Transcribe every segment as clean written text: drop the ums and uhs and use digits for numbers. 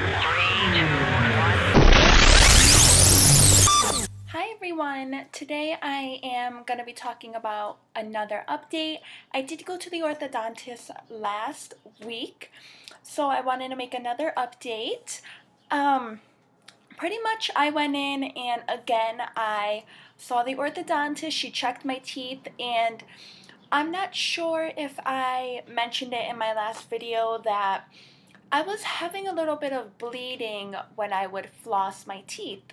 Hi everyone! Today I am going to be talking about another update. I did go to the orthodontist last week, so I wanted to make another update. Pretty much I went in and again I saw the orthodontist. She checked my teeth, and I'm not sure if I mentioned it in my last video that I was having a little bit of bleeding when I would floss my teeth,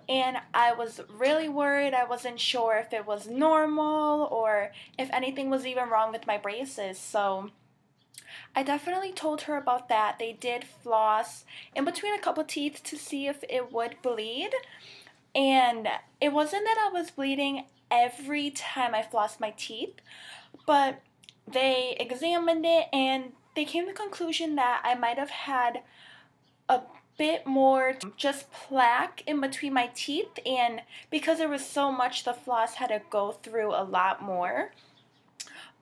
and I was really worried. I wasn't sure if it was normal or if anything was even wrong with my braces. So I definitely told her about that. They did floss in between a couple teeth to see if it would bleed, and it wasn't that I was bleeding every time I flossed my teeth, but they examined it and they came to the conclusion that I might have had a bit more just plaque in between my teeth, and because there was so much, the floss had to go through a lot more.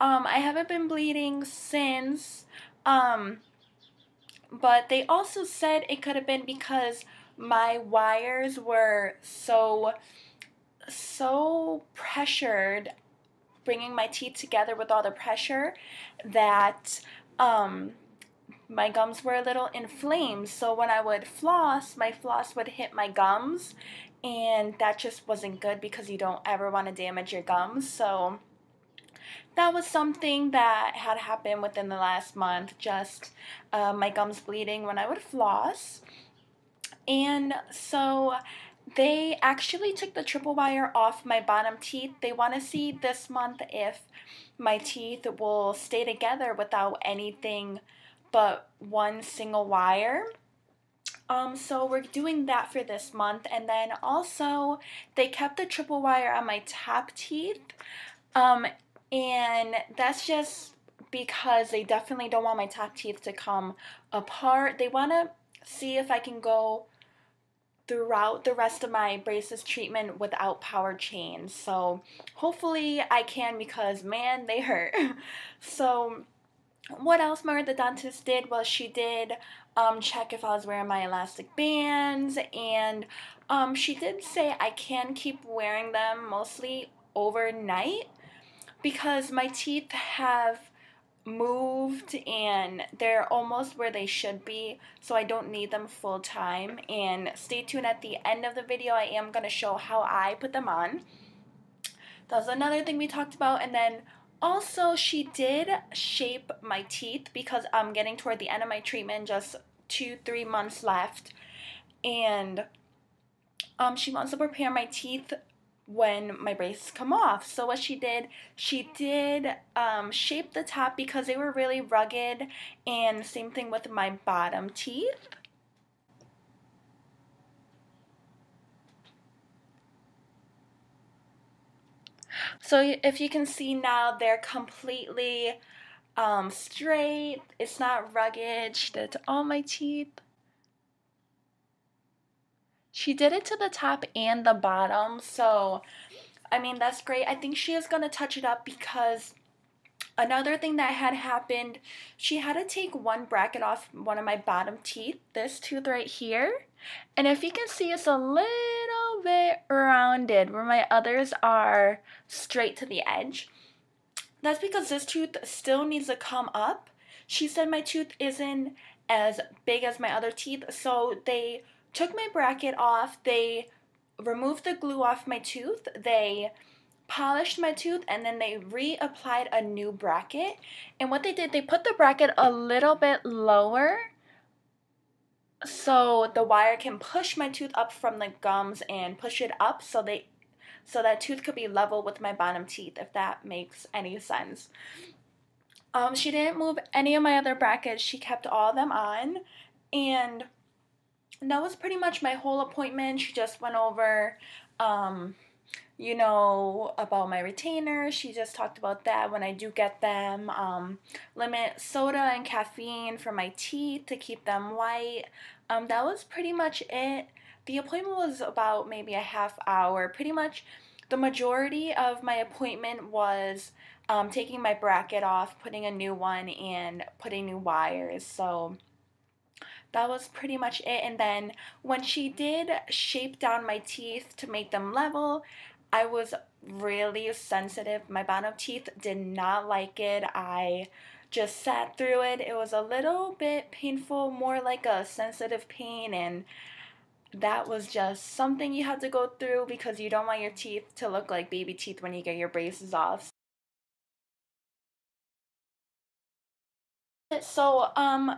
I haven't been bleeding since, but they also said it could have been because my wires were so pressured, bringing my teeth together with all the pressure, that my gums were a little inflamed. So when I would floss, my floss would hit my gums, and that just wasn't good because you don't ever want to damage your gums. So that was something that had happened within the last month, just my gums bleeding when I would floss. And so they actually took the triple wire off my bottom teeth. They want to see this month if my teeth will stay together without anything but one single wire. So we're doing that for this month. And then also they kept the triple wire on my top teeth. And that's just because they definitely don't want my top teeth to come apart. They want to see if I can go throughout the rest of my braces treatment without power chains. So hopefully I can, because man, they hurt. So what else my orthodontist did was she did check if I was wearing my elastic bands, and she did say I can keep wearing them mostly overnight because my teeth have moved and they're almost where they should be, so I don't need them full time. And stay tuned, at the end of the video I am going to show how I put them on. That was another thing we talked about. And then also she did shape my teeth because I'm getting toward the end of my treatment, just 2-3 months left, and she wants to prepare my teeth when my braces come off. So what she did shape the top because they were really rugged, and same thing with my bottom teeth. So if you can see now, they're completely straight. It's not rugged. She did it to all my teeth. She did it to the top and the bottom, so I mean, that's great. I think she is going to touch it up because another thing that had happened, she had to take one bracket off one of my bottom teeth, this tooth right here. And if you can see, it's a little bit rounded where my others are straight to the edge. That's because this tooth still needs to come up. She said my tooth isn't as big as my other teeth, so they took my bracket off, they removed the glue off my tooth, they polished my tooth, and then they reapplied a new bracket. And what they did, they put the bracket a little bit lower so the wire can push my tooth up from the gums and push it up so that tooth could be level with my bottom teeth, if that makes any sense. She didn't move any of my other brackets. She kept all of them on, and that was pretty much my whole appointment. She just went over, you know, about my retainers. She just talked about that when I do get them. Limit soda and caffeine for my teeth to keep them white. That was pretty much it. The appointment was about maybe a half hour. Pretty much the majority of my appointment was taking my bracket off, putting a new one, and putting new wires. So that was pretty much it. And then when she did shape down my teeth to make them level, I was really sensitive. My bottom teeth did not like it. I just sat through it. It was a little bit painful, more like a sensitive pain, and that was just something you had to go through because you don't want your teeth to look like baby teeth when you get your braces off. So,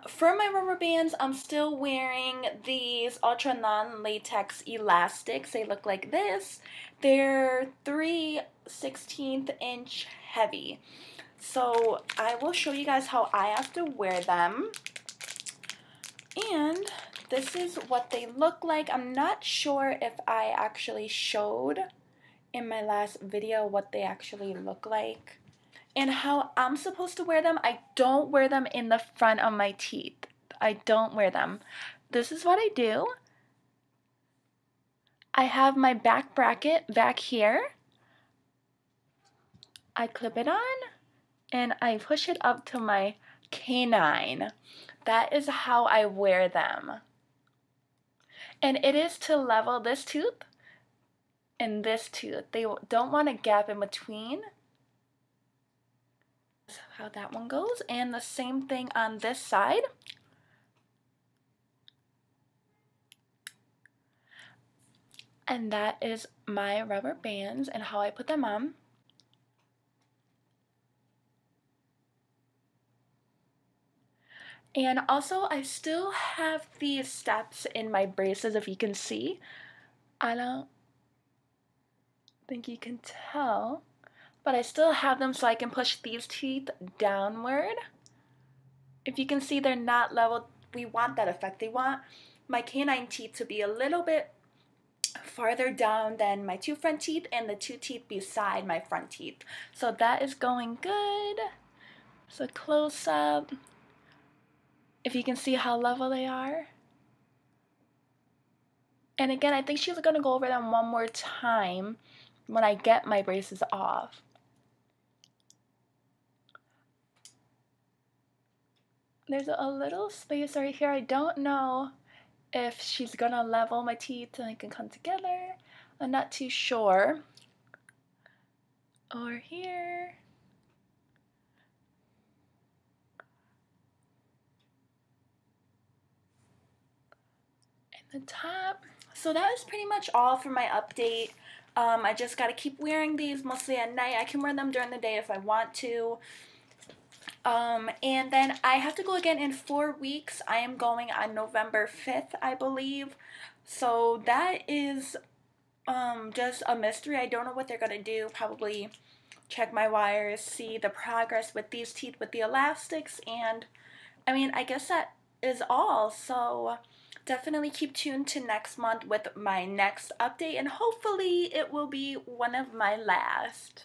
for my rubber bands, I'm still wearing these Ultra Non-Latex Elastics. They look like this. They're 3/16 inch heavy. So, I will show you guys how I have to wear them. And this is what they look like. I'm not sure if I actually showed in my last video what they actually look like and how I'm supposed to wear them. I don't wear them in the front of my teeth. I don't wear them. This is what I do. I have my back bracket back here. I clip it on and I push it up to my canine. That is how I wear them. And it is to level this tooth and this tooth. They don't want a gap in between. That's how that one goes. And the same thing on this side. And that is my rubber bands and how I put them on. And also, I still have these steps in my braces, if you can see. I don't think you can tell, but I still have them so I can push these teeth downward. If you can see, they're not level. We want that effect. They want my canine teeth to be a little bit farther down than my two front teeth and the two teeth beside my front teeth. So that is going good. So close up. If you can see how level they are. And again, I think she's going to go over them one more time when I get my braces off. There's a little space right here. I don't know if she's going to level my teeth and they can come together. I'm not too sure. Or here. And the top. So that is pretty much all for my update. I just got to keep wearing these mostly at night. I can wear them during the day if I want to. And then I have to go again in 4 weeks. I am going on November 5th, I believe. So that is just a mystery. I don't know what they're going to do. Probably check my wires, see the progress with these teeth with the elastics. And I mean, I guess that is all. So definitely keep tuned to next month with my next update. And hopefully it will be one of my last.